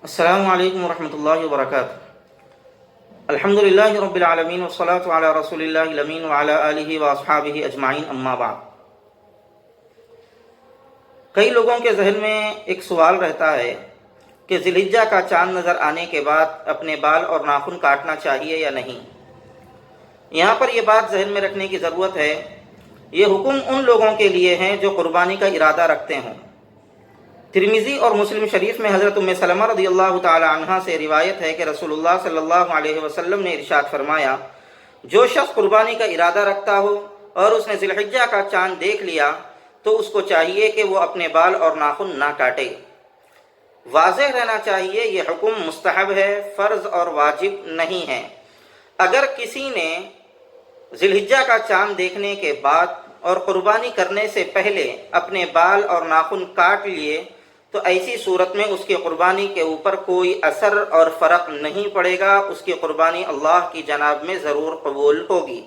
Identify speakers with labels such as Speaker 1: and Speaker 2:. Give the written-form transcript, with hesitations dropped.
Speaker 1: السلام علیکم ورحمۃ اللہ وبرکاتہ۔ الحمدللہ رب العالمین والصلاة علی رسول اللہ الامین وعلی آلہ واصحابہ اجمعین، اما بعد۔ کئی لوگوں کے ذہن میں ایک سوال رہتا ہے کہ ذی الحجہ کا چاند نظر آنے کے بعد اپنے بال اور ناخن کاٹنا چاہیے یا نہیں۔ یہاں پر یہ بات ذہن میں رکھنے کی ضرورت ہے، یہ حکم ان لوگوں کے لیے ہیں جو قربانی کا ارادہ رکھتے ہوں۔ ترمذی اور مسلم شریف میں حضرت ام سلمہ رضی اللہ تعالی عنہا سے روایت ہے کہ رسول اللہ صلی اللہ علیہ وسلم نے ارشاد فرمایا، جو شخص قربانی کا ارادہ رکھتا ہو اور اس نے ذی الحجہ کا چاند دیکھ لیا تو اس کو چاہیے کہ وہ اپنے بال اور ناخن نہ کاٹے۔ واضح رہنا چاہیے یہ حکم مستحب ہے، فرض اور واجب نہیں ہے۔ اگر کسی نے ذی الحجہ کا چاند دیکھنے کے بعد اور قربانی کرنے سے پہلے اپنے بال اور ناخن کاٹ لیے تو ایسی صورت میں اس کی قربانی کے اوپر کوئی اثر اور فرق نہیں پڑے گا، اس کی قربانی اللہ کی جناب میں ضرور قبول ہوگی۔